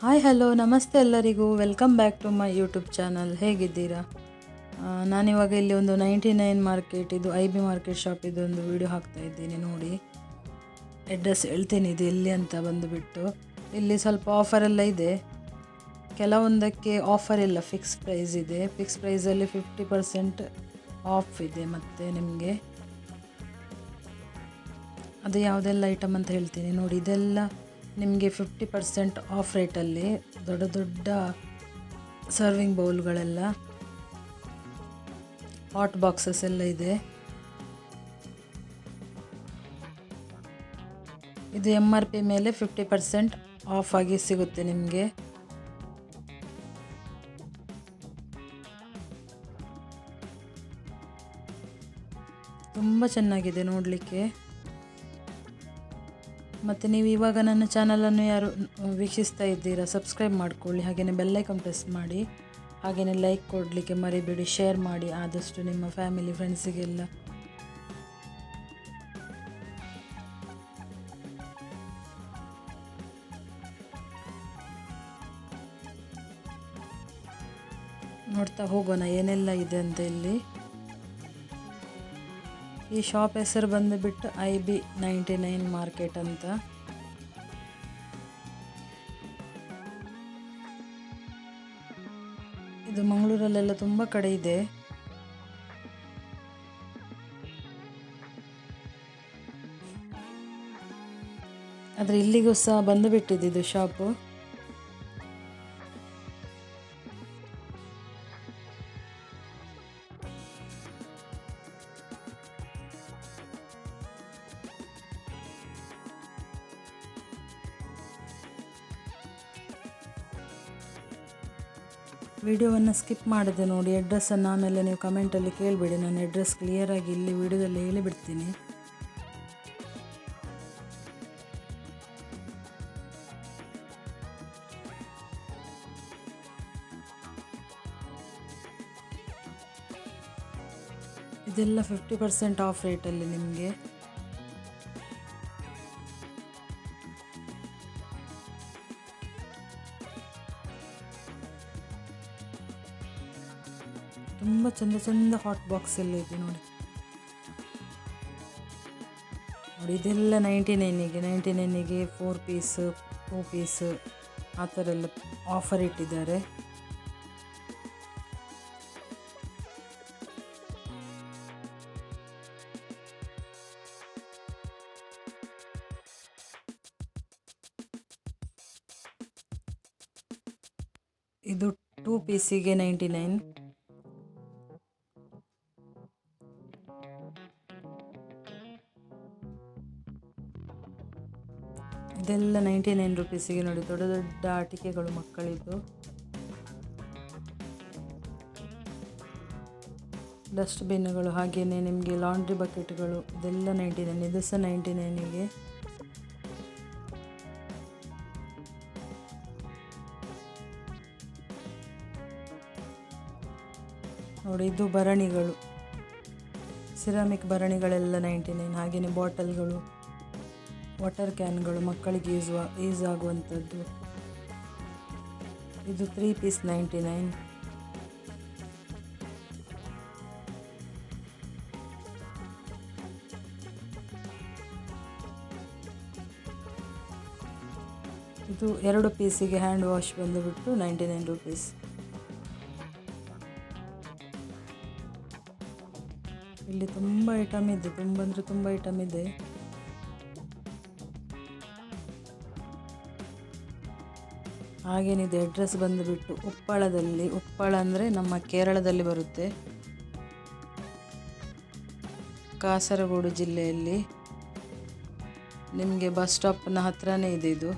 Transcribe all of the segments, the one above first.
Hi hello ನಮಸ್ತೆ ಎಲ್ಲರಿಗೂ welcome back to my YouTube channel. ಹೇಗಿದ್ದೀರಾ? ನಾನಿವಾಗ ಇಲ್ಲಿ ಒಂದು 99 ಮಾರ್ಕೆಟ್, ಇದು ಐ ಬಿ ಮಾರ್ಕೆಟ್ ಶಾಪ್ ಇದೊಂದು ವಿಡಿಯೋ ಹಾಕ್ತಾ ಇದ್ದೀನಿ. ನೋಡಿ, ಅಡ್ರೆಸ್ ಹೇಳ್ತೀನಿ ಇದು ಎಲ್ಲಿ ಅಂತ ಬಂದುಬಿಟ್ಟು. ಇಲ್ಲಿ ಸ್ವಲ್ಪ ಆಫರ್ ಎಲ್ಲ ಇದೆ, ಕೆಲವೊಂದಕ್ಕೆ ಆಫರ್ ಇಲ್ಲ, ಫಿಕ್ಸ್ ಪ್ರೈಸ್ ಇದೆ. ಫಿಕ್ಸ್ ಪ್ರೈಸಲ್ಲಿ 50% ಆಫ್ ಇದೆ. ಮತ್ತು ನಿಮಗೆ ಅದು ಯಾವುದೆಲ್ಲ ಐಟಮ್ ಅಂತ ಹೇಳ್ತೀನಿ ನೋಡಿ. ಇದೆಲ್ಲ ನಿಮಗೆ 50% ಆಫ್ ರೇಟಲ್ಲಿ ದೊಡ್ಡ ದೊಡ್ಡ ಸರ್ವಿಂಗ್ ಬೌಲ್ಗಳೆಲ್ಲ, ಹಾಟ್ ಬಾಕ್ಸಸ್ ಎಲ್ಲ ಇದೆ. ಇದು MRP ಮೇಲೆ 50% ಆಫ್ ಆಗಿ ಸಿಗುತ್ತೆ ನಿಮಗೆ. ತುಂಬ ಚೆನ್ನಾಗಿದೆ ನೋಡಲಿಕ್ಕೆ. ಮತ್ತು ನೀವು ಇವಾಗ ನನ್ನ ಚಾನಲನ್ನು ಯಾರು ವೀಕ್ಷಿಸ್ತಾ ಇದ್ದೀರಾ, ಸಬ್ಸ್ಕ್ರೈಬ್ ಮಾಡ್ಕೊಳ್ಳಿ, ಹಾಗೆಯೇ ಬೆಲ್ಲೈಕನ್ ಪ್ರೆಸ್ ಮಾಡಿ, ಹಾಗೆಯೇ ಲೈಕ್ ಕೊಡಲಿಕ್ಕೆ ಮರಿಬೇಡಿ, ಶೇರ್ ಮಾಡಿ ಆದಷ್ಟು ನಿಮ್ಮ ಫ್ಯಾಮಿಲಿ ಫ್ರೆಂಡ್ಸಿಗೆಲ್ಲ. ನೋಡ್ತಾ ಹೋಗೋಣ ಏನೆಲ್ಲ ಇದೆ ಅಂತ. ಇಲ್ಲಿ ಈ ಶಾಪ್ ಹೆಸರು ಬಂದುಬಿಟ್ಟು IB 99 ಮಾರ್ಕೆಟ್ ಅಂತ. ಇದು ಮಂಗಳೂರಲ್ಲೆಲ್ಲ ತುಂಬ ಕಡೆ ಇದೆ. ಆದರೆ ಇಲ್ಲಿಗೂ ಸಹ ಬಂದುಬಿಟ್ಟಿದೆ ಇದು ಶಾಪು. ವಿಡಿಯೋವನ್ನು ಸ್ಕಿಪ್ ಮಾಡಿದೆ ನೋಡಿ. ಅಡ್ರೆಸ್ಸನ್ನು ಆಮೇಲೆ ನೀವು ಕಮೆಂಟಲ್ಲಿ ಕೇಳಿಬಿಡಿ, ನಾನು ಅಡ್ರೆಸ್ ಕ್ಲಿಯರಾಗಿ ಇಲ್ಲಿ ವಿಡಿಯೋದಲ್ಲಿ ಹೇಳಿಬಿಡ್ತೀನಿ. ಇದೆಲ್ಲ 50% ಆಫ್ ರೇಟಲ್ಲಿ ನಿಮಗೆ. ತುಂಬ ಚಂದ ಚಂದ ಹಾಟ್ ಬಾಕ್ಸ್ ಎಲ್ಲ ಇದೆ ನೋಡಿ. ಇದೆಲ್ಲ 99ಗೆ 4 ಪೀಸ್ 2 ಪೀಸ್ ಆ ಥರ ಎಲ್ಲ ಆಫರ್ ಇಟ್ಟಿದ್ದಾರೆ. ಇದು 2 ಪೀಸಿಗೆ 99. ಇದೆಲ್ಲ 99 ರುಪೀಸಿಗೆ ನೋಡಿ. ದೊಡ್ಡ ದೊಡ್ಡ ಆಟಿಕೆಗಳು ಮಕ್ಕಳಿದ್ದು, ಡಸ್ಟ್ಬಿನ್ಗಳು, ಹಾಗೆಯೇ ನಿಮಗೆ ಲಾಂಡ್ರಿ ಬಕೆಟ್ಗಳು, ಇದೆಲ್ಲ 99. ಇದು ಸಹ 99ಗೆ. ನೋಡಿ, ಇದು ಭರಣಿಗಳು, ಸಿರಾಮಿಕ್ ಭರಣಿಗಳೆಲ್ಲ 99. ಹಾಗೆಯೇ ಬಾಟಲ್ಗಳು, ವಾಟರ್ ಕ್ಯಾನ್ಗಳು, ಮಕ್ಕಳಿಗೆ ಯೂಸ್ ಆಗುವಂಥದ್ದು. ಇದು 3 ಪೀಸ್ 99. ಇದು 2 ಪೀಸಿಗೆ ಹ್ಯಾಂಡ್ ವಾಶ್ ಬಂದುಬಿಟ್ಟು 99 ರುಪೀಸ್. ಇಲ್ಲಿ ತುಂಬ ಐಟಮ್ ಇದೆ, ತುಂಬ ಅಂದರೆ ತುಂಬ ಐಟಮ್ ಇದೆ. ಹಾಗೇನಿದೆ ಅಡ್ರೆಸ್ ಬಂದುಬಿಟ್ಟು ಉಪ್ಪಳದಲ್ಲಿ. ಉಪ್ಪಳ ಅಂದರೆ ನಮ್ಮ ಕೇರಳದಲ್ಲಿ ಬರುತ್ತೆ, ಕಾಸರಗೋಡು ಜಿಲ್ಲೆಯಲ್ಲಿ. ನಿಮಗೆ ಬಸ್ ಸ್ಟಾಪ್ನ ಹತ್ರನೇ ಇದೆ ಇದು.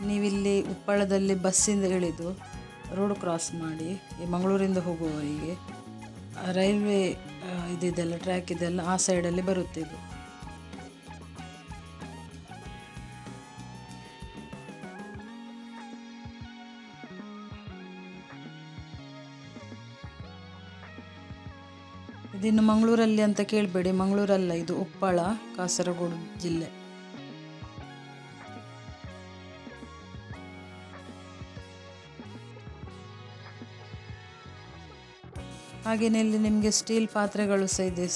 ನೀವಿಲ್ಲಿ ಉಪ್ಪಳದಲ್ಲಿ ಬಸ್ಸಿಂದ ಇಳಿದು ರೋಡ್ ಕ್ರಾಸ್ ಮಾಡಿ ಈ ಮಂಗಳೂರಿಂದ ಹೋಗುವವರಿಗೆ ರೈಲ್ವೆ ಇದೆಲ್ಲ ಟ್ರ್ಯಾಕ್ ಇದೆಲ್ಲ ಆ ಸೈಡಲ್ಲಿ ಬರುತ್ತೆ ಇದು. ಇದಿನ್ನು ಮಂಗಳೂರಲ್ಲಿ ಅಂತ ಕೇಳಬೇಡಿ, ಮಂಗಳೂರಲ್ಲ, ಇದು ಉಪ್ಪಳ, ಕಾಸರಗೋಡು ಜಿಲ್ಲೆ. ಹಾಗೆಯೇ ಇಲ್ಲಿ ನಿಮಗೆ ಸ್ಟೀಲ್ ಪಾತ್ರೆಗಳು ಸಹ ಇದೆ,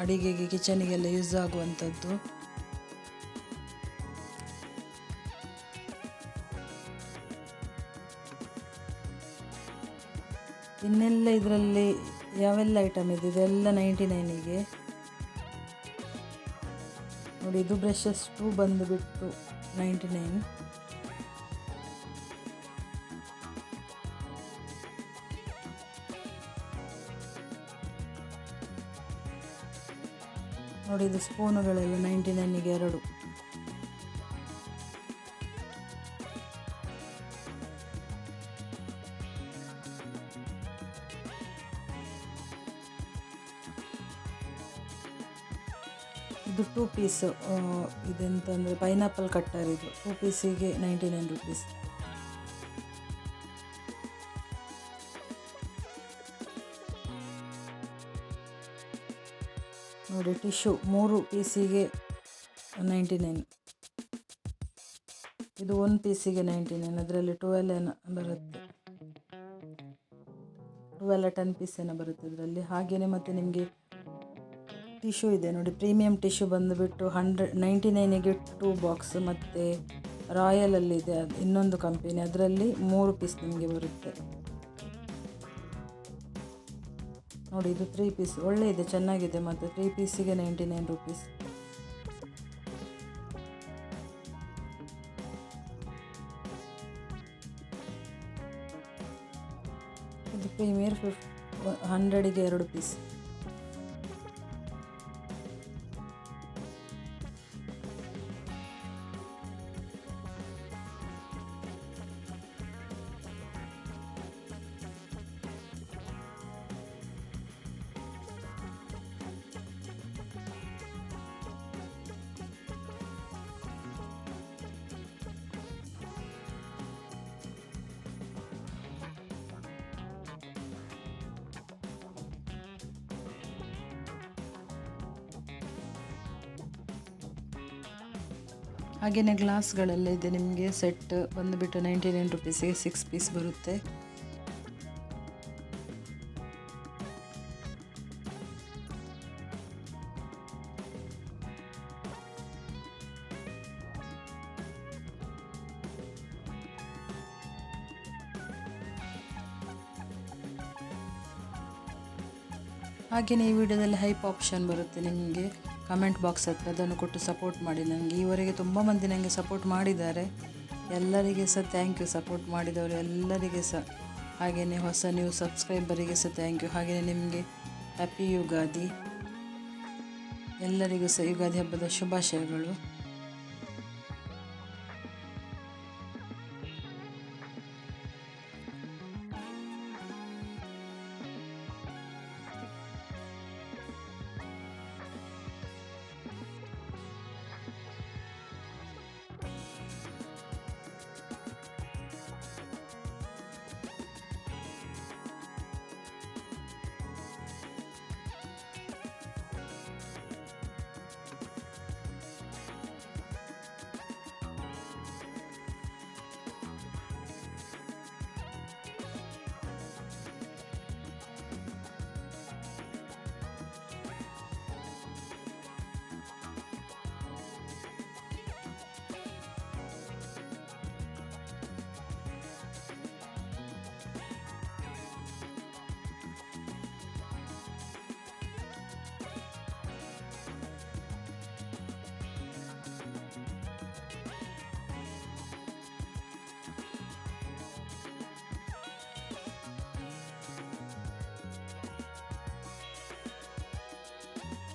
ಅಡಿಗೆಗೆ ಕಿಚನಿಗೆಲ್ಲ ಯೂಸ್ ಆಗುವಂಥದ್ದು. ಇನ್ನೆಲ್ಲ ಇದರಲ್ಲಿ ಯಾವೆಲ್ಲ ಐಟಮ್ ಇದೆ ಇದೆಲ್ಲ 99ಗೆ ನೋಡಿ. ಇದು ಬ್ರಷಸ್ ಟೂ ಬಂದುಬಿಟ್ಟು 99. ನೋಡಿ ಇದು ಸ್ಪೂನುಗಳೆಲ್ಲ 99ಗೆ 2. ಇದು 2 ಪೀಸ್, ಇದೆಂತಂದರೆ ಪೈನಾಪಲ್ ಕಟ್ಟರ್, ಇದು 2 ಪೀಸಿಗೆ 99 ರುಪೀಸ್. ನೋಡಿ ಟಿಶ್ಯೂ 3 ಪೀಸಿಗೆ 99. ಇದು 1 ಪೀಸಿಗೆ 99. ಅದರಲ್ಲಿ 12 ಏನೋ ಬರುತ್ತೆ, 12 10 ಪೀಸ್ ಏನೋ ಬರುತ್ತೆ ಇದರಲ್ಲಿ. ಹಾಗೆಯೇ ಮತ್ತು ನಿಮಗೆ ಟಿಶ್ಯೂ ಇದೆ ನೋಡಿ, ಪ್ರೀಮಿಯಂ ಟಿಶ್ಯೂ ಬಂದುಬಿಟ್ಟು 99ಗೆ 2 ಬಾಕ್ಸ್. ಮತ್ತು ರಾಯಲಲ್ಲಿದೆ, ಅದು ಇನ್ನೊಂದು ಕಂಪನಿ, ಅದರಲ್ಲಿ 3 ಪೀಸ್ ನಿಮಗೆ ಬರುತ್ತೆ ನೋಡಿ. ಇದು 3 ಪೀಸ್ ಒಳ್ಳೆ ಇದೆ, ಚೆನ್ನಾಗಿದೆ. ಮತ್ತು 3 ಪೀಸಿಗೆ 99 ರುಪೀಸ್. ಇದು ಪ್ರೀಮಿಯರ್ 100ಗೆ 2 ಪೀಸ್. ಹಾಗೆಯೇ ಗ್ಲಾಸ್ಗಳೆಲ್ಲ ಇದೆ ನಿಮಗೆ. ಸೆಟ್ ಬಂದುಬಿಟ್ಟು 99 ರುಪೀಸಿಗೆ 6 ಪೀಸ್ ಬರುತ್ತೆ. ಹಾಗೆಯೇ ಈ ವಿಡಿಯೋದಲ್ಲಿ ಹೈಪ್ ಆಪ್ಷನ್ ಬರುತ್ತೆ ನಿಮಗೆ ಕಮೆಂಟ್ ಬಾಕ್ಸ್ ಹತ್ರ, ಅದನ್ನು ಕೊಟ್ಟು ಸಪೋರ್ಟ್ ಮಾಡಿ. ನನಗೆ ಈವರೆಗೆ ತುಂಬ ಮಂದಿ ನನಗೆ ಸಪೋರ್ಟ್ ಮಾಡಿದ್ದಾರೆ, ಎಲ್ಲರಿಗೆ ಸಹ ಥ್ಯಾಂಕ್ ಯು. ಸಪೋರ್ಟ್ ಮಾಡಿದವರು ಎಲ್ಲರಿಗೆ ಸಹ, ಹಾಗೆಯೇ ಹೊಸ ನ್ಯೂ ಸಬ್ಸ್ಕ್ರೈಬರಿಗೆ ಸಹ ಥ್ಯಾಂಕ್ ಯು. ಹಾಗೆಯೇ ನಿಮಗೆ ಹ್ಯಾಪಿ ಯುಗಾದಿ, ಎಲ್ಲರಿಗೂ ಸಹ ಯುಗಾದಿ ಹಬ್ಬದ ಶುಭಾಶಯಗಳು.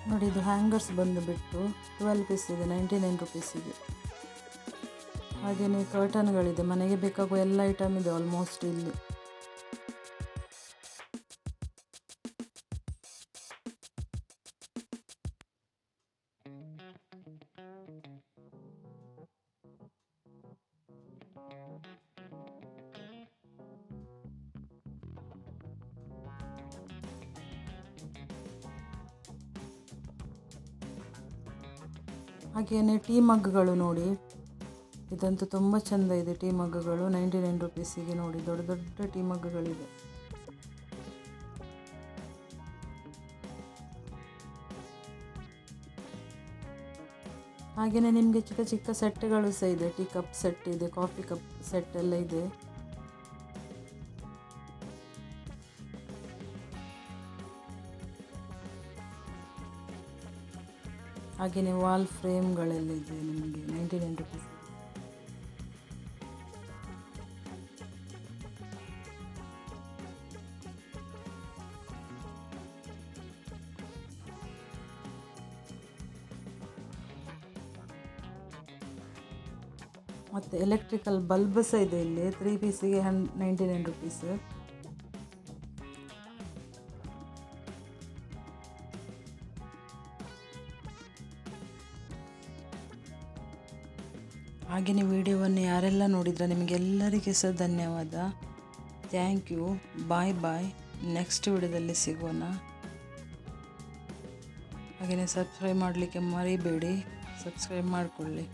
ನೋಡಿ ಇದು ಹ್ಯಾಂಗರ್ಸ್ ಬಂದುಬಿಟ್ಟು 12 ಪೀಸ್ ಇದೆ 99 ರುಪೀಸಿಗೆ. ಹಾಗೆಯೇ ಕರ್ಟನ್ಗಳಿದೆ, ಮನೆಗೆ ಬೇಕಾಗುವ ಎಲ್ಲ ಐಟಮ್ ಇದೆ ಆಲ್ಮೋಸ್ಟ್ ಇಲ್ಲಿ. ಹಾಗೆಯೇ ಟೀ ಮಗ್ಗಳು ನೋಡಿ, ಇದಂತೂ ತುಂಬ ಚೆಂದ ಇದೆ. ಟೀ ಮಗ್ಗಳು 99 ರುಪೀಸಿಗೆ ನೋಡಿ, ದೊಡ್ಡ ದೊಡ್ಡ ಟೀ ಮಗ್ಗಳಿದೆ. ಹಾಗೆಯೇ ನಿಮಗೆ ಚಿಕ್ಕ ಚಿಕ್ಕ ಸೆಟ್ಗಳು ಸಹ ಇದೆ. ಟೀ ಕಪ್ ಸೆಟ್ ಇದೆ, ಕಾಫಿ ಕಪ್ ಸೆಟ್ ಎಲ್ಲ ಇದೆ. ಹಾಗೆಯೇ ವಾಲ್ ಫ್ರೇಮ್ಗಳೆಲ್ಲ ಇದೆ ನಿಮಗೆ 99 ರುಪೀಸ್. ಮತ್ತು ಎಲೆಕ್ಟ್ರಿಕಲ್ ಬಲ್ಬ್ ಸಹ ಇದೆ ಇಲ್ಲಿ, 3 ಪೀಸಿಗೆ 99 ರುಪೀಸ್. ಹಾಗೆಯೇ ವಿಡಿಯೋವನ್ನು ಯಾರೆಲ್ಲ ನೋಡಿದ್ರೆ ನಿಮಗೆಲ್ಲರಿಗೆ ಸಹ ಧನ್ಯವಾದ. Thank you. Bye bye. Next ವಿಡಿಯೋದಲ್ಲಿ ಸಿಗೋಣ. ಹಾಗೆಯೇ ಸಬ್ಸ್ಕ್ರೈಬ್ ಮಾಡಲಿಕ್ಕೆ ಮರಿಬೇಡಿ, ಸಬ್ಸ್ಕ್ರೈಬ್ ಮಾಡಿಕೊಳ್ಳಿ.